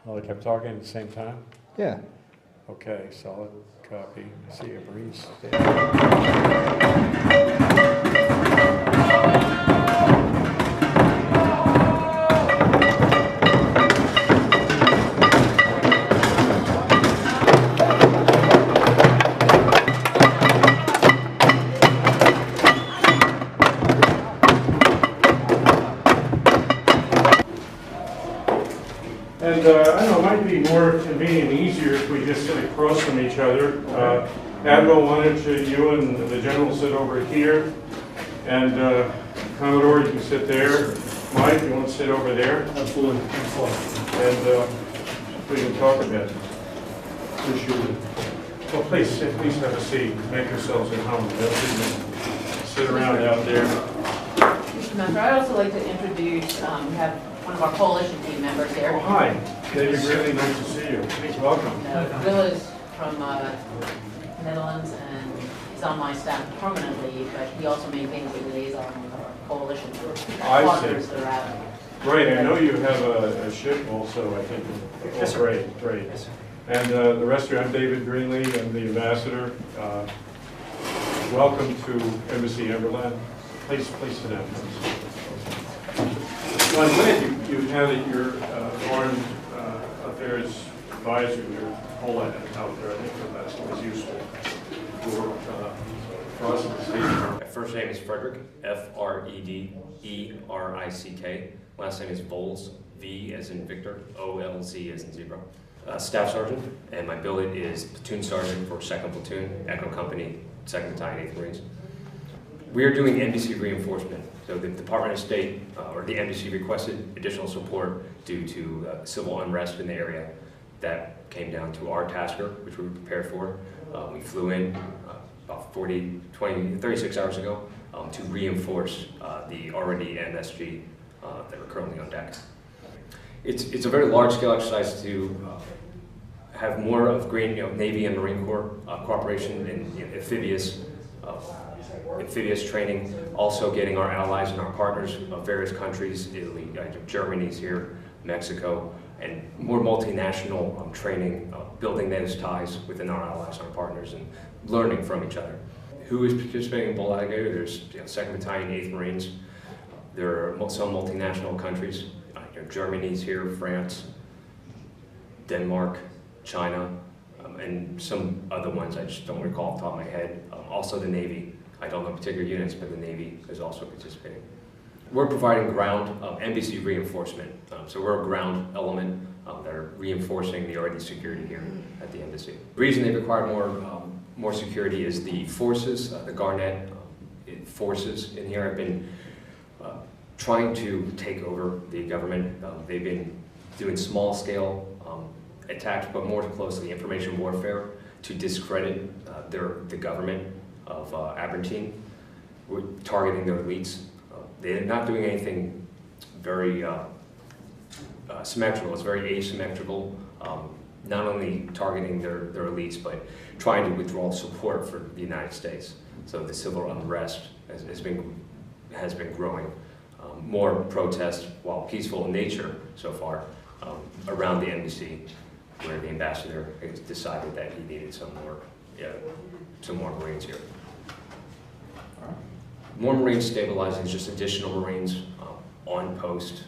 Oh, they kept talking at the same time? Yeah. Okay, solid copy. I see a breeze. And I don't know, it might be more convenient and easier if we just sit across from each other. Admiral, why don't you and the General sit over here? And Commodore, you can sit there. Mike, you want to sit over there? Absolutely. And we can talk a bit. Appreciate it. Well, please have a seat. Make yourselves at home. Don't sit around out there. Mr. Mentor, I'd also like to introduce, we have one of our coalition team members here. Oh, hi. David, really nice to see you. Welcome. Bill is from Netherlands, and he's on my staff permanently, but he also maintains a liaison with our coalition partners that are out. Great. I know you have a ship also, I think. Yes, sir. Great. Yes, sir. And the rest of you, I'm David Greenlee. I'm the ambassador. Welcome to Embassy Emberland. Please sit down. Well, I'm glad you have it, your foreign affairs advisor, your whole out there. I think that's always useful for us in the state. My first name is Frederick, F-R-E-D-E-R-I-C-K. Last name is Volz, V as in Victor, O-L-Z as in zebra. Staff Sergeant, and my billet is Platoon Sergeant for 2nd Platoon, Echo Company, 2nd Battalion, 8th Marines. We are doing embassy reinforcement. So the Department of State, or the embassy, requested additional support due to civil unrest in the area. That came down to our tasker, which we were prepared for. We flew in about 36 hours ago to reinforce the already MSG that are currently on deck. It's a very large-scale exercise to have more of Navy and Marine Corps cooperation in amphibious training, also getting our allies and our partners of various countries, Italy, Germany's here, Mexico, and more multinational training, building those ties within our allies and our partners and learning from each other. Who is participating in Bold Alligator? There's 2nd Battalion, 8th Marines. There are some multinational countries. Germany's here, France, Denmark, China, and some other ones I just don't recall off the top of my head. Also the Navy. I don't know particular units, but the Navy is also participating. We're providing ground embassy reinforcement. So we're a ground element that are reinforcing the already security here at the embassy. The reason they require more security is the forces, the Garnet forces in here have been trying to take over the government. They've been doing small-scale attacks, but more closely information warfare to discredit the government of Aberdeen. We're targeting their elites. They're not doing anything very symmetrical. It's very asymmetrical. Not only targeting their elites, but trying to withdraw support for the United States. So the civil unrest has been growing. More protests, while peaceful in nature so far, around the embassy, where the ambassador has decided that he needed some more Marines here. More Marines stabilizing is just additional Marines on post,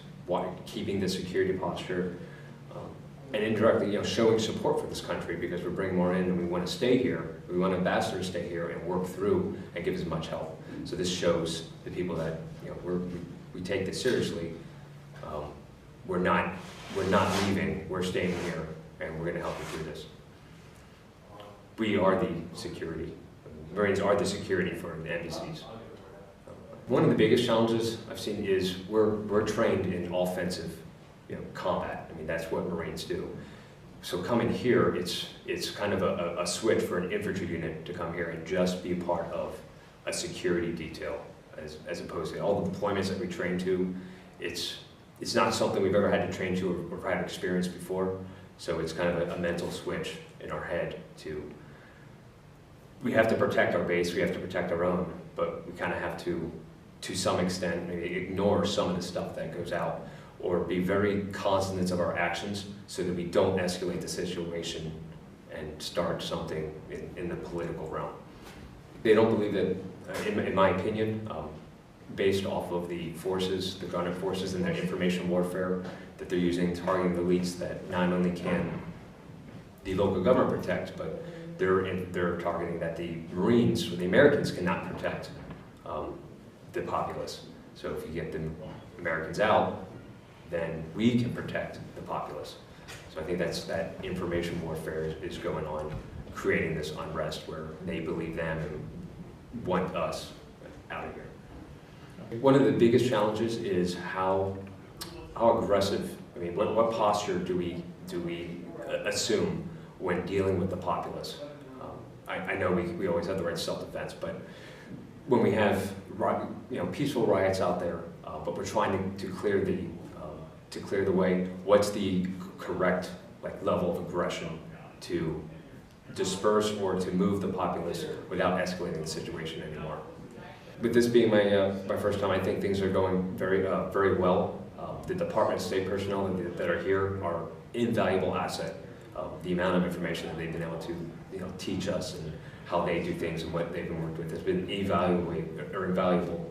keeping the security posture, and indirectly, showing support for this country because we're bringing more in and we want to stay here. We want ambassadors to stay here and work through and give as much help. So this shows the people that we take this seriously. We're not leaving. We're staying here, and we're going to help you through this. We are the security. Marines are the security for the embassies. One of the biggest challenges I've seen is we're trained in offensive, combat. I mean, that's what Marines do. So coming here, it's kind of a switch for an infantry unit to come here and just be a part of a security detail, as opposed to all the deployments that we train to. It's not something we've ever had to train to or had experience before. So it's kind of a mental switch in our head to we have to protect our base, we have to protect our own, but we kind of have to some extent, maybe ignore some of the stuff that goes out, or be very cognizant of our actions so that we don't escalate the situation and start something in the political realm. They don't believe that, in my opinion, based off of the forces, the grounded forces and their information warfare that they're using, targeting elites that not only can the local government protect, but they're targeting that the Marines or the Americans cannot protect the populace. So if you get the Americans out, then we can protect the populace. So I think that information warfare is going on, creating this unrest where they believe them and want us out of here. One of the biggest challenges is how aggressive, I mean, what posture do we assume when dealing with the populace? I know we always have the right to self-defense, but when we have peaceful riots out there, but we're trying to clear the way, what's the correct level of aggression to disperse or to move the populace without escalating the situation anymore? With this being my first time, I think things are going very well. The Department of State personnel that are here are invaluable asset. The amount of information that they've been able to teach us and how they do things and what they've been worked with has been invaluable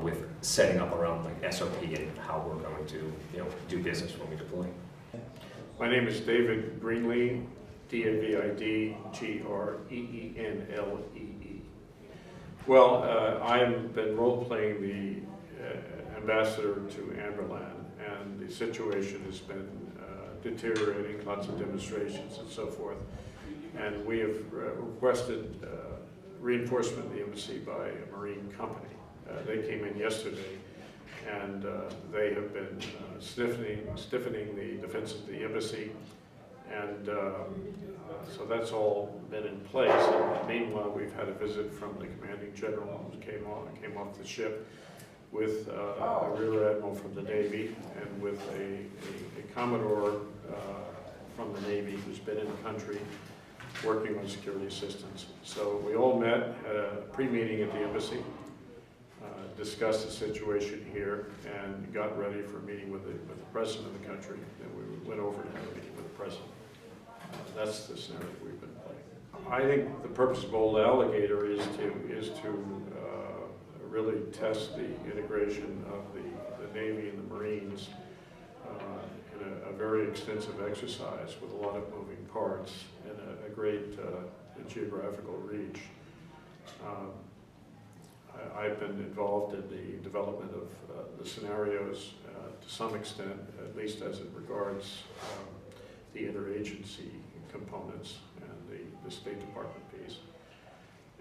with setting up our own SOP and how we're going to do business when we deploy. My name is David Greenlee, David Greenlee. Well, I've been role-playing the ambassador to Amberland, and the situation has been deteriorating, lots of demonstrations and so forth. And we have requested reinforcement of the embassy by a Marine company. They came in yesterday, and they have been stiffening the defenses of the embassy, and so that's all been in place. And meanwhile, we've had a visit from the commanding general who came off the ship with a rear admiral from the Navy and with a commodore from the Navy who's been in the country working on security assistance. So we all met at a pre-meeting at the embassy, discussed the situation here, and got ready for a meeting with the president of the country. Then we went over to have a meeting with the president. That's the scenario we've been playing. I think the purpose of Bold Alligator is to really test the integration of the Navy and the Marines in a very extensive exercise with a lot of moving parts and a great geographical reach. I've been involved in the development of the scenarios to some extent, at least as it regards the interagency components and the State Department piece.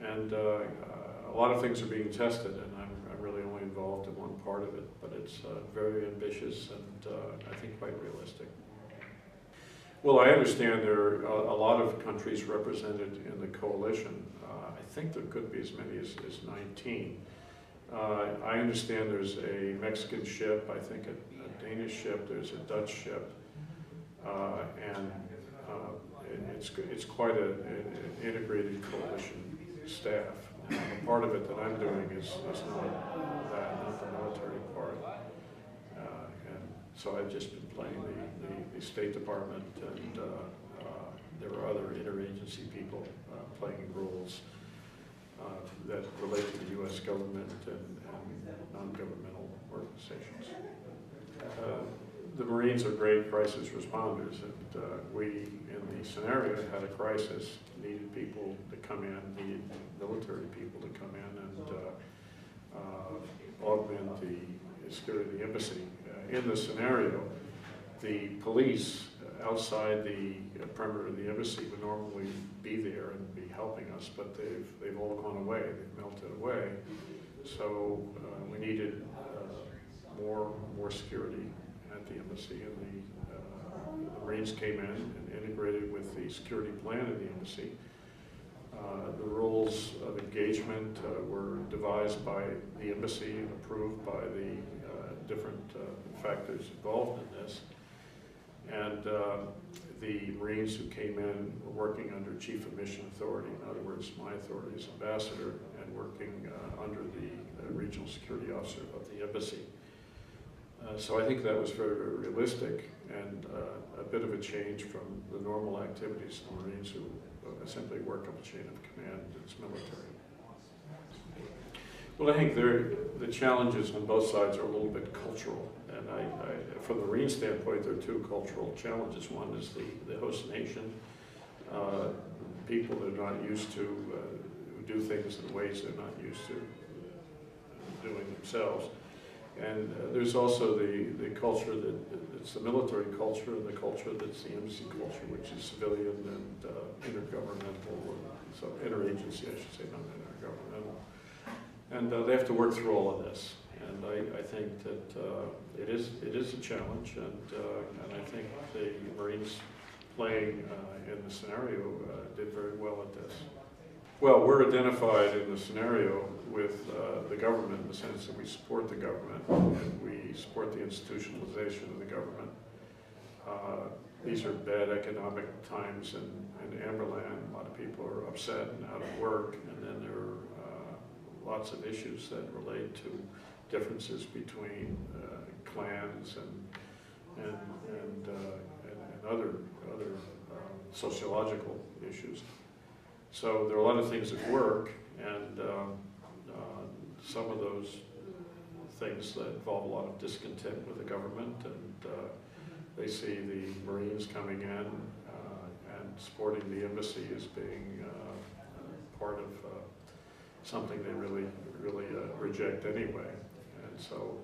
And a lot of things are being tested, and I'm really only involved in one part of it, but it's very ambitious and I think quite realistic. Well, I understand there are a lot of countries represented in the coalition. I think there could be as many as 19. I understand there's a Mexican ship, I think a Danish ship, there's a Dutch ship, and it's quite an integrated coalition staff. And part of it that I'm doing is not the military part. And so I've just been playing the State Department, and there are other interagency people playing roles that relate to the U.S. government and non-governmental organizations. The Marines are great crisis responders, and we, in the scenario, had a crisis, needed people to come in, needed military people to come in and augment the security of the embassy. In the scenario, the police outside the perimeter of the embassy would normally be there and be helping us, but they've all gone away, they've melted away. So we needed more security at the embassy, and the Marines came in and integrated with the security plan of the embassy. The rules of engagement were devised by the embassy and approved by the different factors involved in this. And the Marines who came in were working under Chief of Mission Authority, in other words, my authority as ambassador, and working under the Regional Security Officer of the embassy. So I think that was very, very realistic and a bit of a change from the normal activities of the Marines who simply work up a chain of command. It's military. Well, I think the challenges on both sides are a little bit cultural. And from the Marine standpoint, there are two cultural challenges. One is the host nation. People that are not used to who do things in ways they're not used to doing themselves. And there's also the culture it's the military culture and the culture that's the embassy culture, which is civilian and intergovernmental, so interagency, I should say, not intergovernmental. And they have to work through all of this. And I think that it is a challenge, and I think the Marines playing in the scenario did very well at this. Well, we're identified in the scenario with the government in the sense that we support the government and we support the institutionalization of the government. These are bad economic times in Amberland. A lot of people are upset and out of work, and then there are lots of issues that relate to differences between clans and other sociological issues. So there are a lot of things at work, and some of those things that involve a lot of discontent with the government, and they see the Marines coming in and supporting the embassy as being part of something they really reject anyway. And so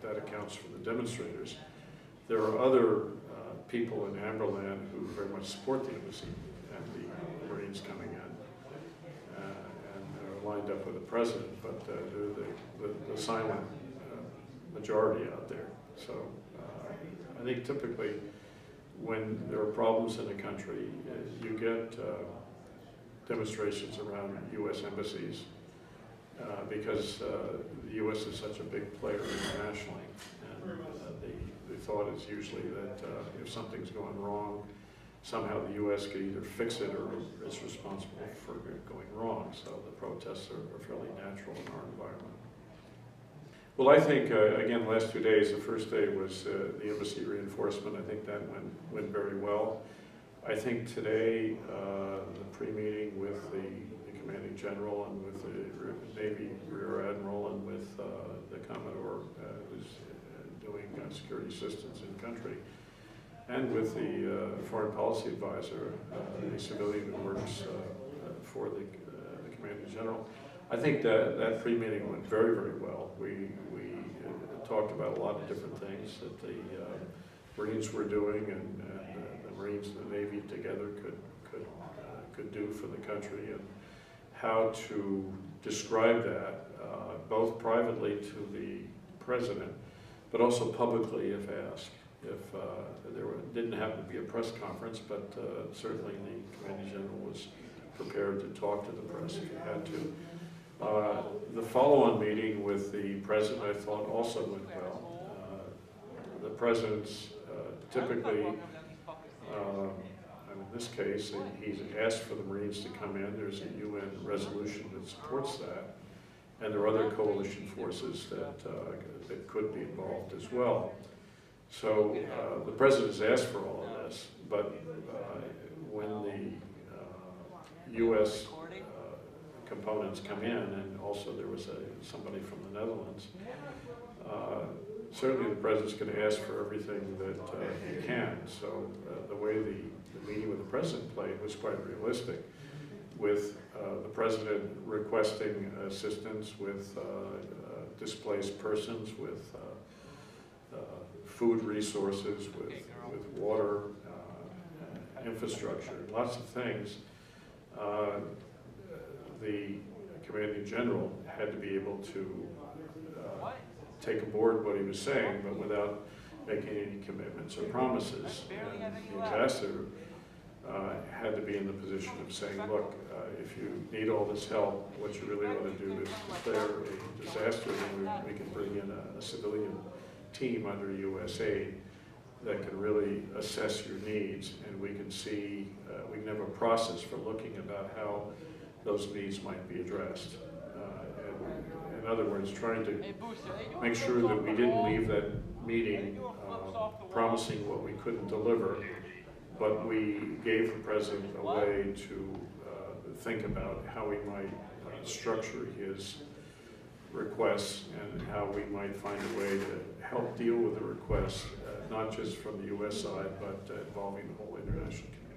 that accounts for the demonstrators. There are other people in Amberland who very much support the embassy and the Marines coming in, and are lined up with the president, but they're the silent majority out there. So I think typically when there are problems in a country, you get demonstrations around U.S. embassies because the U.S. is such a big player internationally. And the thought is usually that if something's going wrong, somehow the U.S. could either fix it or is responsible for it going wrong. So the protests are fairly natural in our environment. Well, I think, again, the last 2 days, the first day was the embassy reinforcement. I think that went very well. I think today, the pre-meeting with the commanding general and with the Navy Rear Admiral and with the Commodore who's doing security assistance in country, and with the foreign policy advisor, a civilian who works for the commanding general. I think that pre-meeting went very, very well. We talked about a lot of different things that the Marines were doing and the Marines and the Navy together could do for the country, and how to describe that both privately to the president, but also publicly if asked. If didn't happen to be a press conference, but certainly the commanding general was prepared to talk to the press if he had to. The follow-on meeting with the president, I thought, also went well. The president's typically, in this case, he's asked for the Marines to come in. There's a UN resolution that supports that, and there are other coalition forces that could be involved as well. So the president has asked for all of this, but when the U.S. components come in, and also there was somebody from the Netherlands, certainly the president's going to ask for everything that he can. So the way the meeting with the president played was quite realistic, with the president requesting assistance with displaced persons, with food resources, with water, infrastructure, lots of things. The commanding general had to be able to take aboard what he was saying, but without making any commitments or promises. And the ambassador had to be in the position of saying, look, if you need all this help, what you really want to do is declare a disaster, and we can bring in a civilian team under U.S. aid that can really assess your needs, and we can see, we can have a process for looking about how those needs might be addressed. And in other words, trying to make sure that we didn't leave that meeting promising what we couldn't deliver, but we gave the President a way to think about how we might structure his requests and how we might find a way to help deal with the requests, not just from the U.S. side, but involving the whole international community.